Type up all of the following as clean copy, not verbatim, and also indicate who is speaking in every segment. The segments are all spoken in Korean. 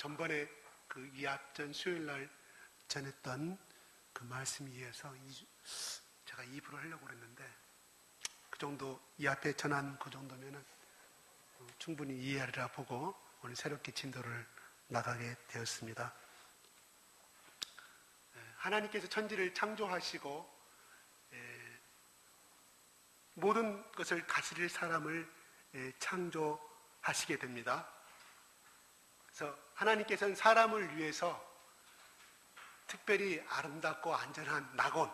Speaker 1: 전번에 그 이합전 수요일날 전했던 그 말씀에 의해서 제가 2부를 하려고 그랬는데, 그 정도 이 앞에 전한 그 정도면은 충분히 이해하리라 보고 오늘 새롭게 진도를 나가게 되었습니다. 하나님께서 천지를 창조하시고 모든 것을 다스릴 사람을 창조하시게 됩니다. 그래서 하나님께서는 사람을 위해서 특별히 아름답고 안전한 낙원,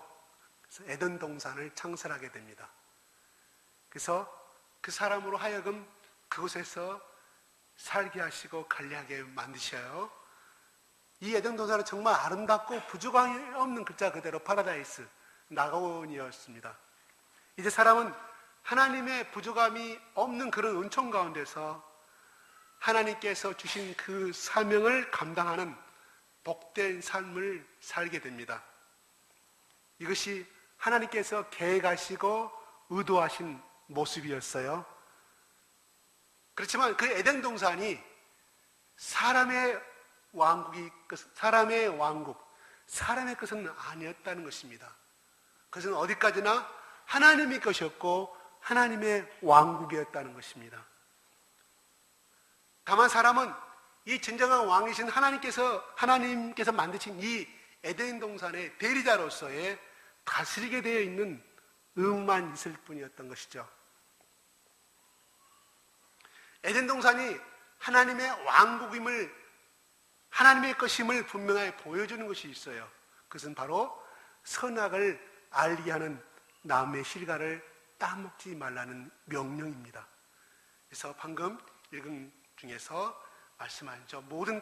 Speaker 1: 에덴 동산을 창설하게 됩니다. 그래서 그 사람으로 하여금 그곳에서 살게 하시고 관리하게 만드셔요. 이 에덴 동산은 정말 아름답고 부족함이 없는 글자 그대로 파라다이스, 낙원이었습니다. 이제 사람은 하나님의 부족함이 없는 그런 은총 가운데서 하나님께서 주신 그 사명을 감당하는 복된 삶을 살게 됩니다. 이것이 하나님께서 계획하시고 의도하신 모습이었어요. 그렇지만 그 에덴 동산이 사람의 왕국, 사람의 것은 아니었다는 것입니다. 그것은 어디까지나 하나님의 것이었고 하나님의 왕국이었다는 것입니다. 다만 사람은 이 진정한 왕이신 하나님께서 만드신 이 에덴 동산의 대리자로서의 다스리게 되어 있는 의무만 있을 뿐이었던 것이죠. 에덴 동산이 하나님의 왕국임을, 하나님의 것임을 분명하게 보여주는 것이 있어요. 그것은 바로 선악을 알게 하는 나무의 실과를 따먹지 말라는 명령입니다. 그래서 방금 읽은 중에서 말씀하셨죠. 모든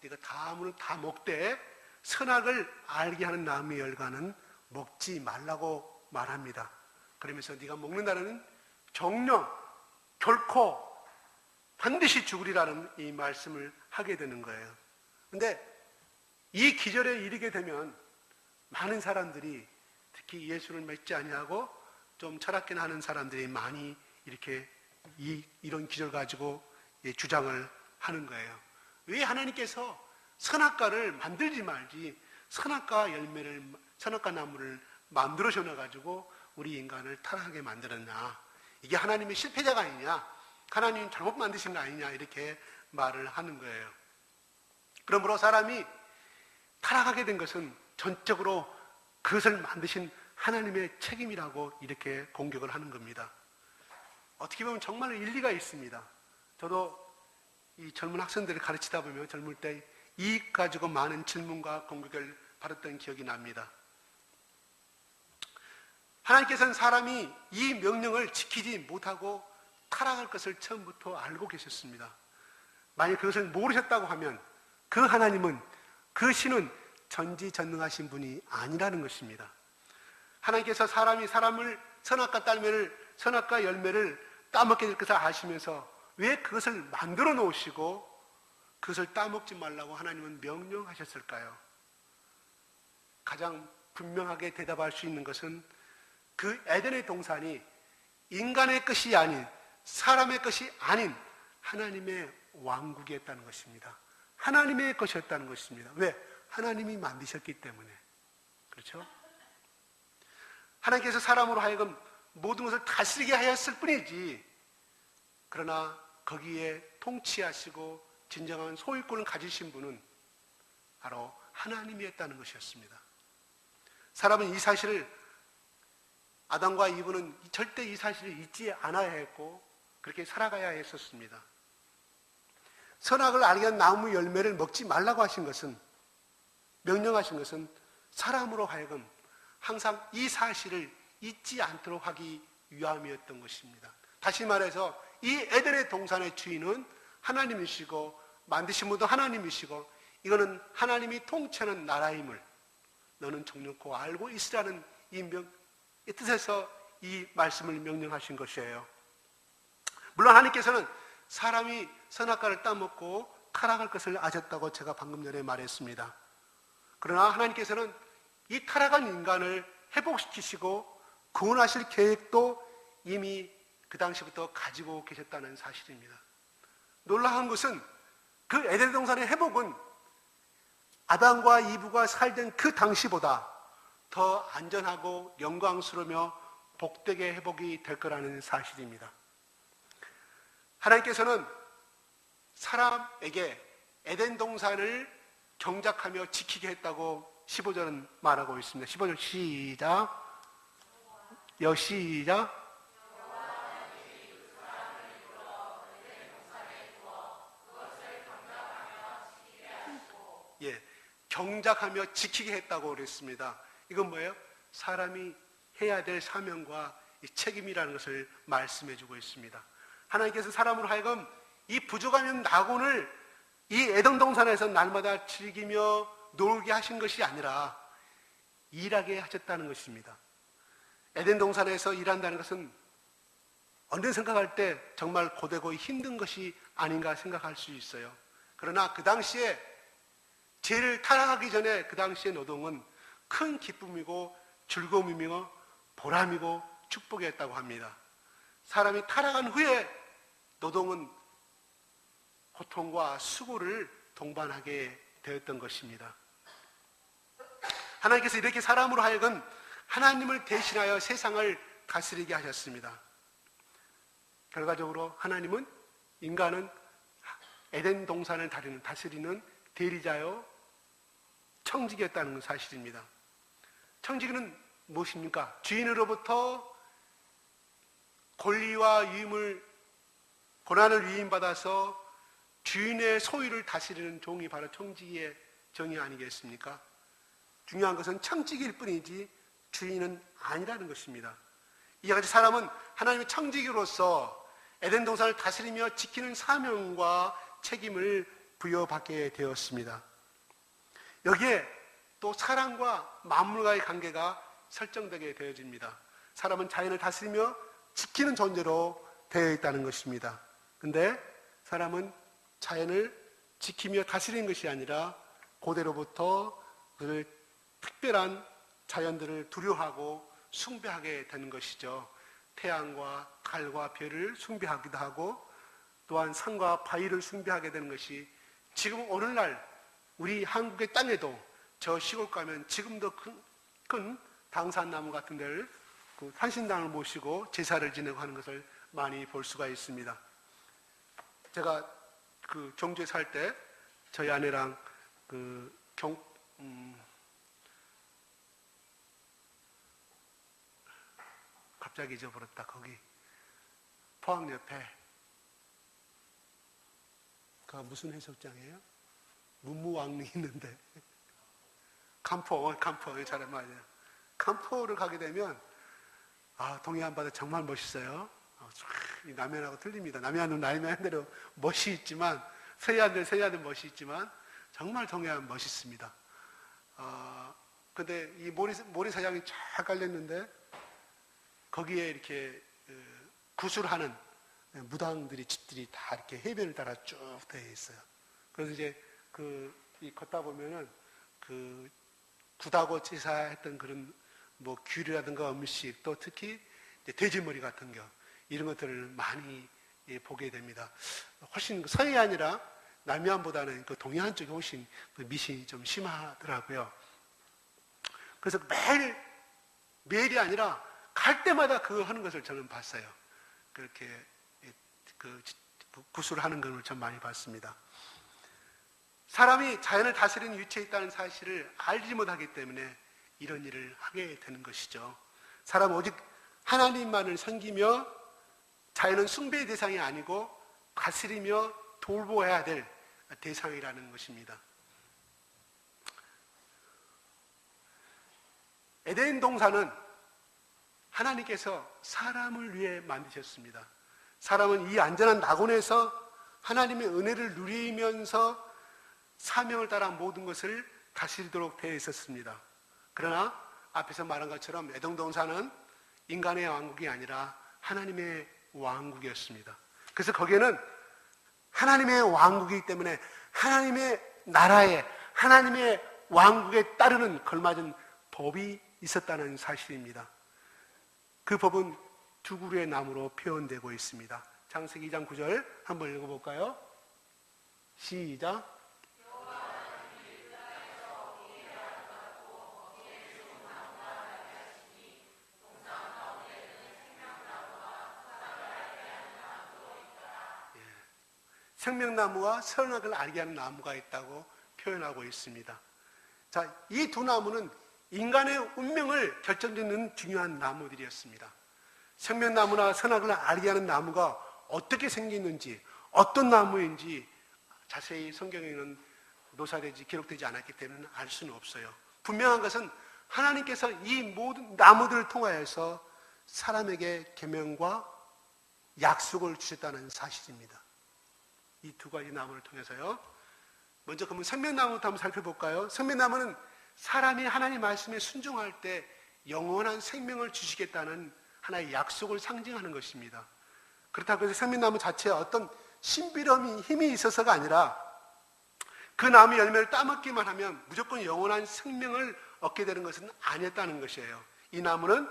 Speaker 1: 네가 다음을 다 먹되 선악을 알게 하는 나무의 열과는 먹지 말라고 말합니다. 그러면서 네가 먹는다는 정령 결코 반드시 죽으리라는 이 말씀을 하게 되는 거예요. 그런데 이 기절에 이르게 되면 많은 사람들이, 특히 예수를 믿지 아니하고 좀 철학계나 하는 사람들이 많이 이렇게 이런 기절 가지고 주장을 하는 거예요. 왜 하나님께서 선악과를 만들지 말지 선악과 나무를 만들어 주셔가지고 우리 인간을 타락하게 만들었냐, 이게 하나님의 실패자가 아니냐, 하나님 잘못 만드신 거 아니냐, 이렇게 말을 하는 거예요. 그러므로 사람이 타락하게 된 것은 전적으로 그것을 만드신 하나님의 책임이라고 이렇게 공격을 하는 겁니다. 어떻게 보면 정말 일리가 있습니다. 저도 이 젊은 학생들을 가르치다 보면 젊을 때 이익 가지고 많은 질문과 공격을 받았던 기억이 납니다. 하나님께서는 사람이 이 명령을 지키지 못하고 타락할 것을 처음부터 알고 계셨습니다. 만약 그것을 모르셨다고 하면 그 하나님은, 그 신은 전지전능하신 분이 아니라는 것입니다. 하나님께서 사람을 선악과 열매를 따먹게 될 것을 아시면서 왜 그것을 만들어 놓으시고 그것을 따먹지 말라고 하나님은 명령하셨을까요? 가장 분명하게 대답할 수 있는 것은 그 에덴의 동산이 인간의 것이 아닌, 사람의 것이 아닌 하나님의 왕국이었다는 것입니다. 하나님의 것이었다는 것입니다. 왜? 하나님이 만드셨기 때문에. 그렇죠? 하나님께서 사람으로 하여금 모든 것을 다스리게 하였을 뿐이지, 그러나 거기에 통치하시고 진정한 소유권을 가지신 분은 바로 하나님이었다는 것이었습니다. 사람은 이 사실을, 아담과 이브는 절대 이 사실을 잊지 않아야 했고 그렇게 살아가야 했었습니다. 선악을 알게 한 나무 열매를 먹지 말라고 하신 것은, 명령하신 것은 사람으로 하여금 항상 이 사실을 잊지 않도록 하기 위함이었던 것입니다. 다시 말해서 이 에덴의 동산의 주인은 하나님이시고 만드신 분도 하나님이시고 이거는 하나님이 통치하는 나라임을 너는 정놓고 알고 있으라는 이 뜻에서 이 말씀을 명령하신 것이에요. 물론 하나님께서는 사람이 선악과를 따먹고 타락할 것을 아셨다고 제가 방금 전에 말했습니다. 그러나 하나님께서는 이 타락한 인간을 회복시키시고 구원하실 계획도 이미 그 당시부터 가지고 계셨다는 사실입니다. 놀라운 것은 그 에덴 동산의 회복은 아담과 이브가 살던 그 당시보다 더 안전하고 영광스러우며 복되게 회복이 될 거라는 사실입니다. 하나님께서는 사람에게 에덴 동산을 경작하며 지키게 했다고 15절은 말하고 있습니다. 15절 시작. 시작. 예, 경작하며 지키게 했다고 그랬습니다. 이건 뭐예요? 사람이 해야 될 사명과 책임이라는 것을 말씀해 주고 있습니다. 하나님께서 사람으로 하여금 이 부족하면 낙원을 이 에덴 동산에서 날마다 즐기며 놀게 하신 것이 아니라 일하게 하셨다는 것입니다. 에덴 동산에서 일한다는 것은 언제 생각할 때 정말 고되고 힘든 것이 아닌가 생각할 수 있어요. 그러나 그 당시에 죄를 타락하기 전에 그 당시의 노동은 큰 기쁨이고 즐거움이며 보람이고 축복이었다고 합니다. 사람이 타락한 후에 노동은 고통과 수고를 동반하게 되었던 것입니다. 하나님께서 이렇게 사람으로 하여금 하나님을 대신하여 세상을 다스리게 하셨습니다. 결과적으로 하나님은 인간은 에덴 동산을 다스리는 대리자요 청지기였다는 사실입니다. 청지기는 무엇입니까? 주인으로부터 권리와 고난을 위임받아서 주인의 소유를 다스리는 종이 바로 청지기의 정의 아니겠습니까? 중요한 것은 청지기일 뿐이지 주인은 아니라는 것입니다. 이와 같이 사람은 하나님의 청지기로서 에덴 동산을 다스리며 지키는 사명과 책임을 부여받게 되었습니다. 여기에 또 사람과 만물과의 관계가 설정되게 되어집니다. 사람은 자연을 다스리며 지키는 존재로 되어 있다는 것입니다. 근데 사람은 자연을 지키며 다스리는 것이 아니라 고대로부터 그 특별한 자연들을 두려워하고 숭배하게 되는 것이죠. 태양과 달과 별을 숭배하기도 하고 또한 산과 바위를 숭배하게 되는 것이 지금 오늘날 우리 한국의 땅에도 저 시골 가면 지금도 큰 당산나무 같은 데를 산신당을 모시고 제사를 지내고 하는 것을 많이 볼 수가 있습니다. 제가 경주에 살 때 저희 아내랑 갑자기 잊어버렸다. 거기 포항 옆에 그 무슨 해수욕장이에요? 문무왕릉이 있는데 간포 잘 맞아요. 간포를 가게 되면 동해안 바다 정말 멋있어요. 남해안하고 틀립니다. 남해안은 남해안대로 멋이 있지만 서해안은 멋이 있지만 정말 동해안 멋있습니다. 근데 이 모래사장이 쫙 깔렸는데 거기에 이렇게 구술하는 무당들이 집들이 다 이렇게 해변을 따라 쭉 되어 있어요. 그래서 이제 이 걷다 보면은 구다고 제사했던 그런 귤이라든가 음식 또 특히 돼지머리 같은 거 이런 것들을 많이 보게 됩니다. 훨씬 서해안이라 남해안보다는 동해안 쪽이 훨씬 미신이 좀 심하더라고요. 그래서 매일이 아니라 갈 때마다 그거 하는 것을 저는 봤어요. 그렇게 구술을 하는 것을 전 많이 봤습니다. 사람이 자연을 다스리는 위치에 있다는 사실을 알지 못하기 때문에 이런 일을 하게 되는 것이죠. 사람은 오직 하나님만을 섬기며 자연은 숭배의 대상이 아니고 다스리며 돌보아야 될 대상이라는 것입니다. 에덴 동산은 하나님께서 사람을 위해 만드셨습니다. 사람은 이 안전한 낙원에서 하나님의 은혜를 누리면서 사명을 따라 모든 것을 다스리도록 되어 있었습니다. 그러나 앞에서 말한 것처럼 에덴 동산은 인간의 왕국이 아니라 하나님의 왕국이었습니다. 그래서 거기에는 하나님의 왕국이기 때문에 하나님의 나라에 하나님의 왕국에 따르는 걸맞은 법이 있었다는 사실입니다. 그 법은 두 그루의 나무로 표현되고 있습니다. 창세기 2장 9절 한번 읽어볼까요? 시작. 생명나무와 선악을 알게 하는 나무가 있다고 표현하고 있습니다. 자, 이 두 나무는 인간의 운명을 결정짓는 중요한 나무들이었습니다. 생명나무나 선악을 알게 하는 나무가 어떻게 생겼는지, 어떤 나무인지 자세히 성경에는 묘사되지, 기록되지 않았기 때문에 알 수는 없어요. 분명한 것은 하나님께서 이 모든 나무들을 통하여서 사람에게 계명과 약속을 주셨다는 사실입니다. 이 두 가지 나무를 통해서요. 먼저 그러면 생명나무부터 한번 살펴볼까요? 생명나무는 사람이 하나님 말씀에 순종할 때 영원한 생명을 주시겠다는 하나의 약속을 상징하는 것입니다. 그렇다고 해서 생명나무 자체에 어떤 신비로운 힘이 있어서가 아니라 그 나무 열매를 따먹기만 하면 무조건 영원한 생명을 얻게 되는 것은 아니었다는 것이에요. 이 나무는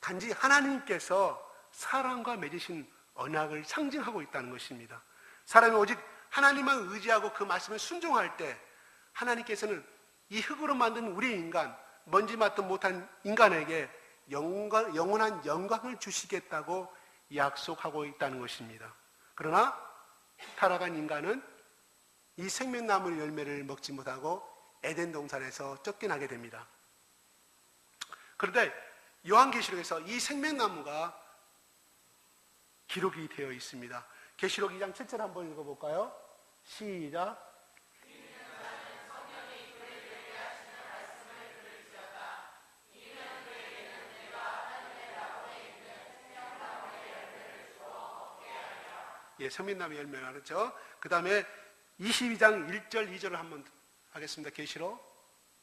Speaker 1: 단지 하나님께서 사람과 맺으신 언약을 상징하고 있다는 것입니다. 사람이 오직 하나님만 의지하고 그 말씀을 순종할 때 하나님께서는 이 흙으로 만든 우리 인간, 먼지 맡도 못한 인간에게 영원한 영광을 주시겠다고 약속하고 있다는 것입니다. 그러나 타락한 인간은 이 생명나무 열매를 먹지 못하고 에덴 동산에서 쫓겨나게 됩니다. 그런데 요한계시록에서 이 생명나무가 기록이 되어 있습니다. 계시록 2장 7절 한번 읽어볼까요? 시작. 예, 생명나무 열매가 그렇죠. 그 다음에 22장 1절 2절을 한번 하겠습니다. 계시록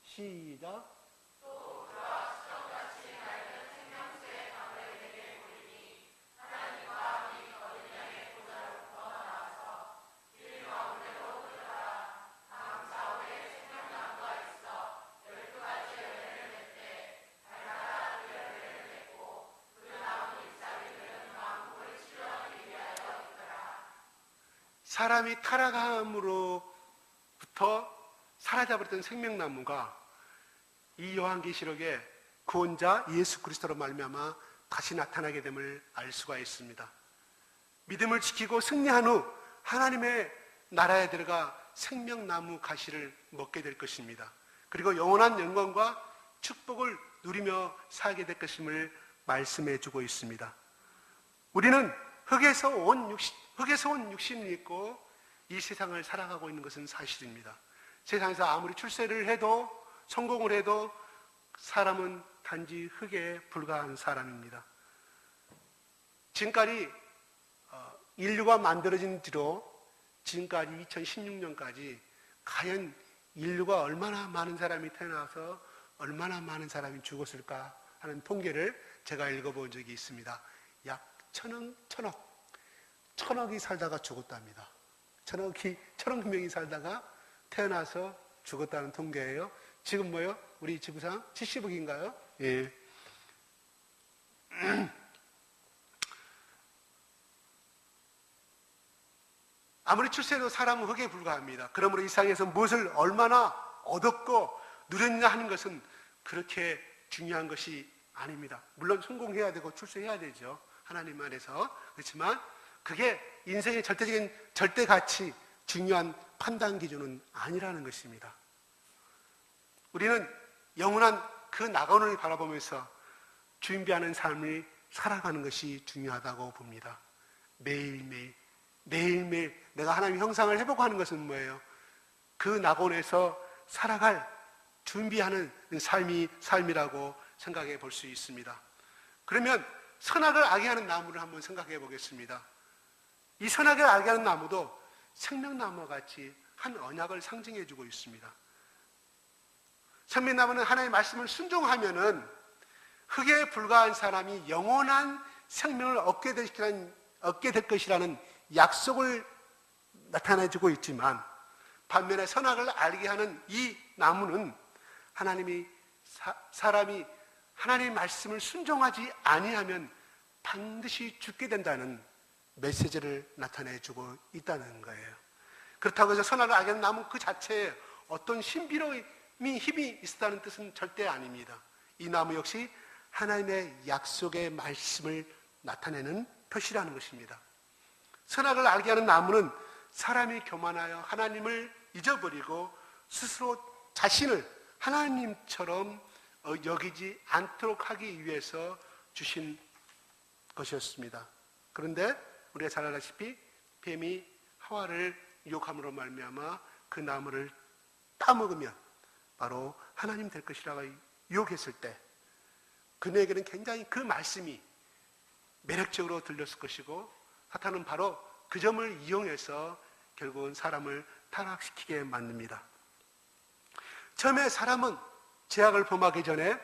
Speaker 1: 시작. 사람이 타락함으로부터 사라져버렸던 생명나무가 이 요한계시록에 구원자 예수 그리스도로 말미암아 다시 나타나게 됨을 알 수가 있습니다. 믿음을 지키고 승리한 후 하나님의 나라에 들어가 생명나무 가시를 먹게 될 것입니다. 그리고 영원한 영광과 축복을 누리며 살게 될 것임을 말씀해 주고 있습니다. 우리는 흙에서 온 육신을 입고 이 세상을 살아가고 있는 것은 사실입니다. 세상에서 아무리 출세를 해도 성공을 해도 사람은 단지 흙에 불과한 사람입니다. 지금까지 인류가 만들어진 뒤로 지금까지 2016년까지 과연 인류가 얼마나 많은 사람이 태어나서 얼마나 많은 사람이 죽었을까 하는 통계를 제가 읽어본 적이 있습니다. 약 천억이 살다가 죽었답니다. 천억 명이 살다가 태어나서 죽었다는 통계예요. 지금 뭐요? 우리 지구상 70억인가요? 예. 아무리 출세해도 사람은 흙에 불과합니다. 그러므로 이 세상에서 무엇을 얼마나 얻었고 누렸냐 하는 것은 그렇게 중요한 것이 아닙니다. 물론 성공해야 되고 출세해야 되죠. 하나님 안에서. 그렇지만 그게 인생의 절대적인 절대가치, 중요한 판단 기준은 아니라는 것입니다. 우리는 영원한 그 낙원을 바라보면서 준비하는 삶을 살아가는 것이 중요하다고 봅니다. 매일매일 내가 하나님의 형상을 해보고 하는 것은 뭐예요? 그 낙원에서 살아갈 준비하는 삶이라고 생각해 볼 수 있습니다. 그러면 선악을 알게 하는 나무를 한번 생각해 보겠습니다. 이 선악을 알게 하는 나무도 생명나무와 같이 한 언약을 상징해 주고 있습니다. 생명나무는 하나님의 말씀을 순종하면은 흙에 불과한 사람이 영원한 생명을 얻게 될 것이라는 약속을 나타내주고 있지만 반면에 선악을 알게 하는 이 나무는 사람이 하나님의 말씀을 순종하지 아니하면 반드시 죽게 된다는 메시지를 나타내주고 있다는 거예요. 그렇다고 해서 선악을 알게 하는 나무 그 자체에 어떤 신비로움이 힘이 있다는 뜻은 절대 아닙니다. 이 나무 역시 하나님의 약속의 말씀을 나타내는 표시라는 것입니다. 선악을 알게 하는 나무는 사람이 교만하여 하나님을 잊어버리고 스스로 자신을 하나님처럼 여기지 않도록 하기 위해서 주신 것이었습니다. 그런데 우리가 잘 알다시피 뱀이 하와를 유혹함으로 말미암아 그 나무를 따먹으면 바로 하나님 될 것이라고 유혹했을 때 그녀에게는 굉장히 그 말씀이 매력적으로 들렸을 것이고 사탄은 바로 그 점을 이용해서 결국은 사람을 타락시키게 만듭니다. 처음에 사람은 죄악을 범하기 전에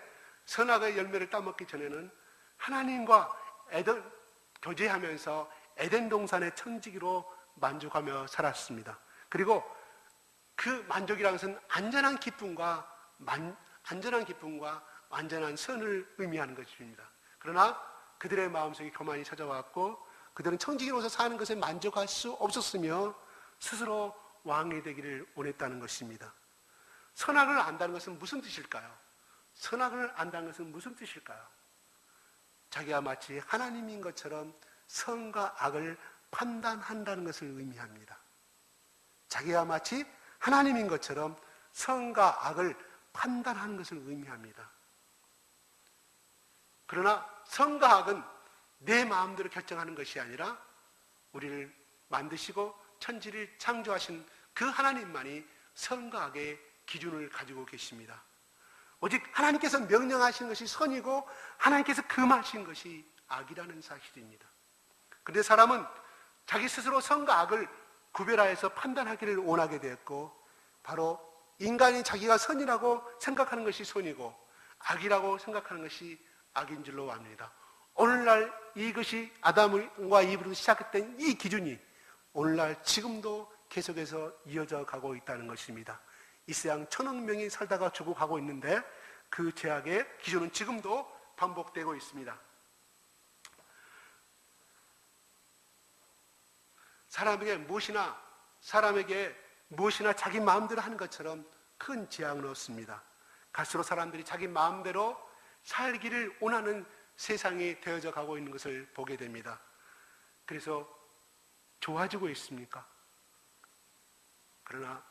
Speaker 1: 선악의 열매를 따먹기 전에는 하나님과 교제하면서 에덴 동산의 천지기로 만족하며 살았습니다. 그리고 그 만족이라는 것은 안전한 기쁨과 완전한 선을 의미하는 것입니다. 그러나 그들의 마음속에 교만이 찾아왔고 그들은 천지기로서 사는 것에 만족할 수 없었으며 스스로 왕이 되기를 원했다는 것입니다. 선악을 안다는 것은 무슨 뜻일까요? 선악을 안다는 것은 무슨 뜻일까요? 자기가 마치 하나님인 것처럼 선과 악을 판단한다는 것을 의미합니다. 자기가 마치 하나님인 것처럼 선과 악을 판단하는 것을 의미합니다. 그러나 선과 악은 내 마음대로 결정하는 것이 아니라 우리를 만드시고 천지를 창조하신 그 하나님만이 선과 악의 기준을 가지고 계십니다. 오직 하나님께서 명령하신 것이 선이고 하나님께서 금하신 것이 악이라는 사실입니다. 그런데 사람은 자기 스스로 선과 악을 구별하여서 판단하기를 원하게 되었고 바로 인간이 자기가 선이라고 생각하는 것이 선이고 악이라고 생각하는 것이 악인 줄로 압니다. 오늘날 이것이 아담과 이브로 시작했던 이 기준이 오늘날 지금도 계속해서 이어져 가고 있다는 것입니다. 이 세상 1,000억 명이 살다가 죽어가고 있는데 그 죄악의 기준은 지금도 반복되고 있습니다. 사람에게 무엇이나 자기 마음대로 하는 것처럼 큰 재앙은 없습니다. 갈수록 사람들이 자기 마음대로 살기를 원하는 세상이 되어져 가고 있는 것을 보게 됩니다. 그래서 좋아지고 있습니까? 그러나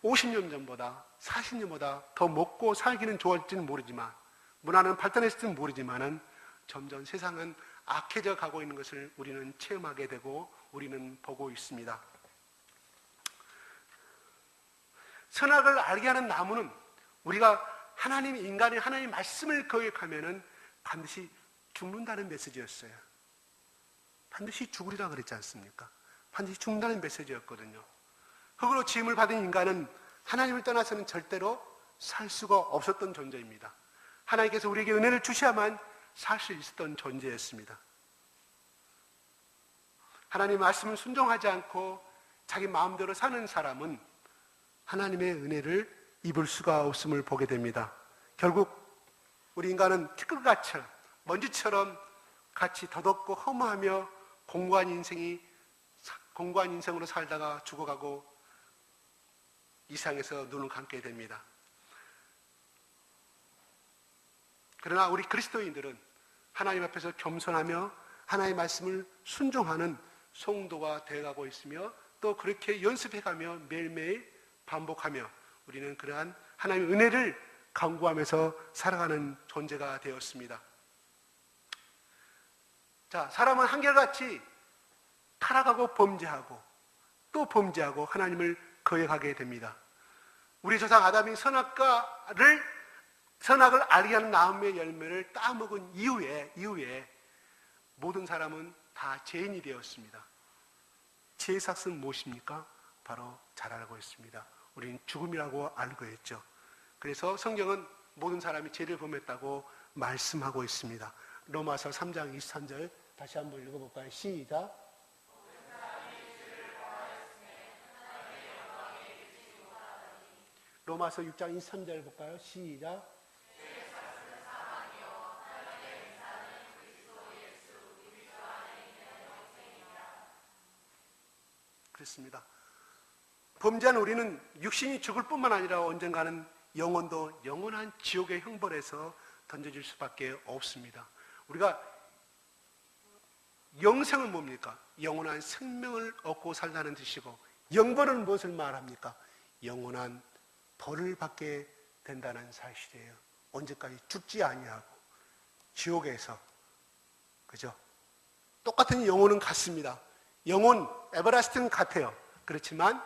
Speaker 1: 50년 전보다 40년보다 더 먹고 살기는 좋아질지는 모르지만 문화는 발전했을지는 모르지만 점점 세상은 악해져 가고 있는 것을 우리는 체험하게 되고 우리는 보고 있습니다. 선악을 알게 하는 나무는 우리가 인간이 하나님 말씀을 거역하면은 반드시 죽는다는 메시지였어요. 반드시 죽으리라 그랬지 않습니까? 반드시 죽는다는 메시지였거든요. 흙으로 지음을 받은 인간은 하나님을 떠나서는 절대로 살 수가 없었던 존재입니다. 하나님께서 우리에게 은혜를 주셔야만 살 수 있었던 존재였습니다. 하나님의 말씀을 순종하지 않고 자기 마음대로 사는 사람은 하나님의 은혜를 입을 수가 없음을 보게 됩니다. 결국 우리 인간은 티끌같이 먼지처럼 같이 더덥고 허무하며 공고한 인생으로 살다가 죽어가고 이 세상에서 눈을 감게 됩니다. 그러나 우리 그리스도인들은 하나님 앞에서 겸손하며 하나님의 말씀을 순종하는 성도가 되어가고 있으며 또 그렇게 연습해가며 매일매일 반복하며 우리는 그러한 하나님의 은혜를 강구하면서 살아가는 존재가 되었습니다. 자, 사람은 한결같이 타락하고 범죄하고 또 범죄하고 하나님을 거역하게 됩니다. 우리 조상 아담이 선악을 알게 하는 나무의 열매를 따먹은 이후에 모든 사람은 다 죄인이 되었습니다. 죄의 삭은 무엇입니까? 바로 잘 알고 있습니다. 우리는 죽음이라고 알고 있죠. 그래서 성경은 모든 사람이 죄를 범했다고 말씀하고 있습니다. 로마서 3장 23절 다시 한번 읽어볼까요? 시작. 로마서 6장 23절 볼까요? 시작. 않겠습니다. 범죄한 우리는 육신이 죽을 뿐만 아니라 언젠가는 영혼도 영원한 지옥의 형벌에서 던져질 수밖에 없습니다. 우리가 영생은 뭡니까? 영원한 생명을 얻고 살다는 뜻이고, 영벌은 무엇을 말합니까? 영원한 벌을 받게 된다는 사실이에요. 언제까지 죽지 아니하고 지옥에서, 그죠? 똑같은 영혼은 같습니다. 영혼 에버라스트는 같아요. 그렇지만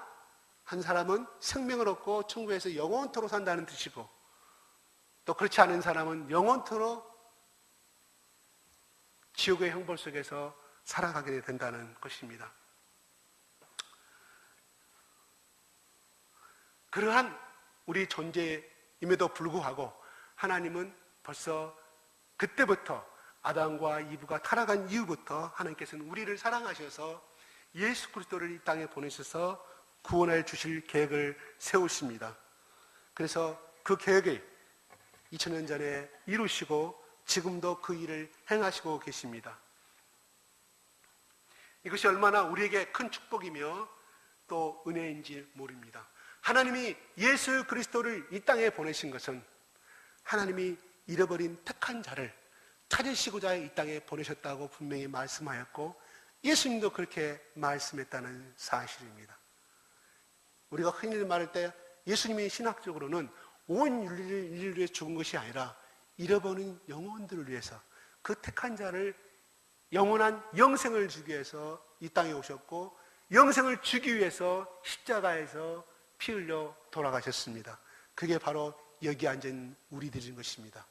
Speaker 1: 한 사람은 생명을 얻고 천국에서 영원토록 산다는 뜻이고, 또 그렇지 않은 사람은 영원토록 지옥의 형벌 속에서 살아가게 된다는 것입니다. 그러한 우리 존재임에도 불구하고 하나님은 벌써 그때부터, 아담과 이브가 타락한 이후부터 하나님께서는 우리를 사랑하셔서 예수 그리스도를 이 땅에 보내셔서 구원해 주실 계획을 세우십니다. 그래서 그 계획을 2000년 전에 이루시고 지금도 그 일을 행하시고 계십니다. 이것이 얼마나 우리에게 큰 축복이며 또 은혜인지 모릅니다. 하나님이 예수 그리스도를 이 땅에 보내신 것은 하나님이 잃어버린 택한 자를 찾으시고자 이 땅에 보내셨다고 분명히 말씀하였고, 예수님도 그렇게 말씀했다는 사실입니다. 우리가 흔히 말할 때 예수님이 신학적으로는 온 인류를 위해 죽은 것이 아니라 잃어버린 영혼들을 위해서, 그 택한 자를 영원한 영생을 주기 위해서 이 땅에 오셨고, 영생을 주기 위해서 십자가에서 피 흘려 돌아가셨습니다. 그게 바로 여기 앉은 우리들인 것입니다.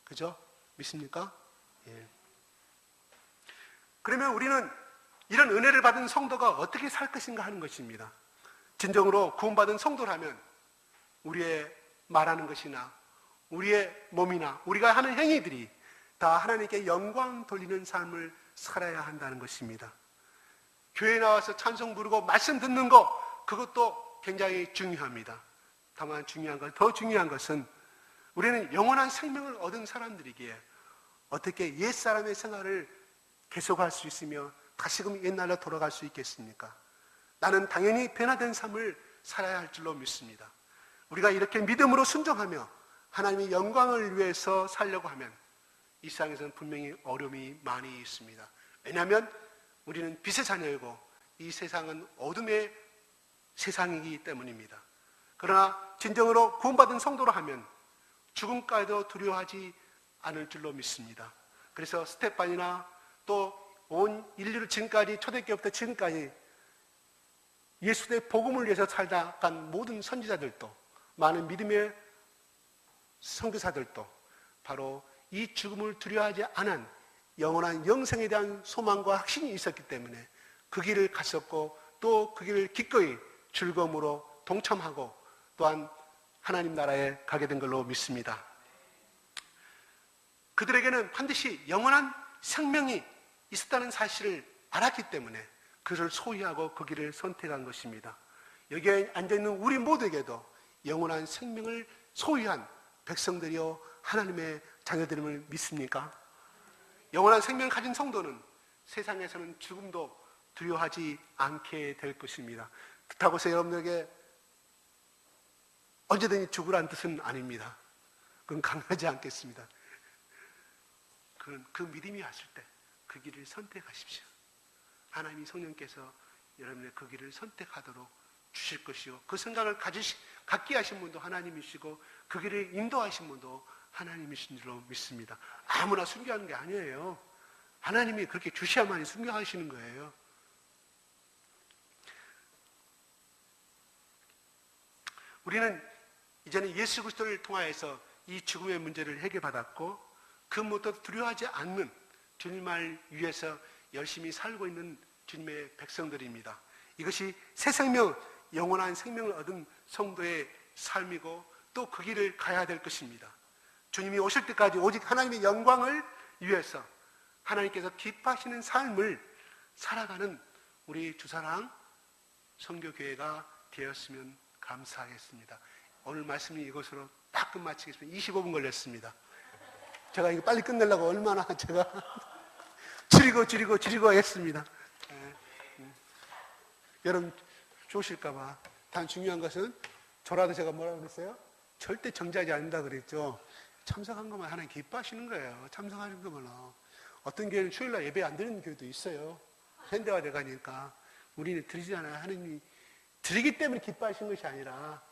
Speaker 1: 그죠? 믿습니까? 예. 그러면 우리는 이런 은혜를 받은 성도가 어떻게 살 것인가 하는 것입니다. 진정으로 구원받은 성도라면 우리의 말하는 것이나 우리의 몸이나 우리가 하는 행위들이 다 하나님께 영광 돌리는 삶을 살아야 한다는 것입니다. 교회에 나와서 찬송 부르고 말씀 듣는 거, 그것도 굉장히 중요합니다. 다만 더 중요한 것은 우리는 영원한 생명을 얻은 사람들이기에 어떻게 옛사람의 생활을 계속할 수 있으며 다시금 옛날로 돌아갈 수 있겠습니까? 나는 당연히 변화된 삶을 살아야 할 줄로 믿습니다. 우리가 이렇게 믿음으로 순종하며 하나님의 영광을 위해서 살려고 하면 이 세상에서는 분명히 어려움이 많이 있습니다. 왜냐하면 우리는 빛의 자녀이고 이 세상은 어둠의 세상이기 때문입니다. 그러나 진정으로 구원받은 성도로 하면 죽음까지도 두려워하지 않을 줄로 믿습니다. 그래서 스테판이나 또 온 인류를 지금까지, 초대교회부터 지금까지 예수의 복음을 위해서 살다간 모든 선지자들도, 많은 믿음의 선교사들도 바로 이 죽음을 두려워하지 않은 영원한 영생에 대한 소망과 확신이 있었기 때문에 그 길을 갔었고, 또 그 길을 기꺼이 즐거움으로 동참하고 또한 하나님 나라에 가게 된 걸로 믿습니다. 그들에게는 반드시 영원한 생명이 있었다는 사실을 알았기 때문에 그를 소유하고 그 길을 선택한 것입니다. 여기에 앉아있는 우리 모두에게도 영원한 생명을 소유한 백성들이요 하나님의 자녀들임을 믿습니까? 영원한 생명을 가진 성도는 세상에서는 죽음도 두려워하지 않게 될 것입니다. 그렇다고 해서 여러분들에게 언제든지 죽으라는 뜻은 아닙니다. 그건 강하지 않겠습니다. 그 믿음이 왔을 때 그 길을 선택하십시오. 하나님이 성령께서 여러분의 그 길을 선택하도록 주실 것이요, 그 생각을 갖게 하신 분도 하나님이시고 그 길을 인도하신 분도 하나님이신 줄로 믿습니다. 아무나 순교하는 게 아니에요. 하나님이 그렇게 주셔야만이 순교하시는 거예요. 우리는 이제는 예수 그리스도를 통하여서 이 죽음의 문제를 해결받았고, 그 무엇도 두려워하지 않는 주님을 위해서 열심히 살고 있는 주님의 백성들입니다. 이것이 새 생명, 영원한 생명을 얻은 성도의 삶이고 또 그 길을 가야 될 것입니다. 주님이 오실 때까지 오직 하나님의 영광을 위해서 하나님께서 기뻐하시는 삶을 살아가는 우리 주사랑 선교교회가 되었으면 감사하겠습니다. 오늘 말씀이 이것으로 딱 끝마치겠습니다. 25분 걸렸습니다. 제가 이거 빨리 끝내려고 얼마나 제가 줄이고 했습니다. 여러분 좋으실까봐. 단 중요한 것은 저라도 제가 뭐라고 그랬어요? 절대 정지하지 않는다 그랬죠. 참석한 것만 하나님 기뻐하시는 거예요. 참석하는 것만요. 어떤 교회는 주일날 예배 안 드리는 교회도 있어요. 현대화돼 가니까. 우리는 드리지 않아요. 하나님이 드리기 때문에 기뻐하신 것이 아니라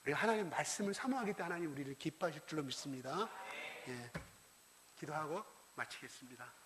Speaker 1: 우리가 하나님 말씀을 사모하기 때문에 하나님 우리를 기뻐하실 줄로 믿습니다. 예, 기도하고 마치겠습니다.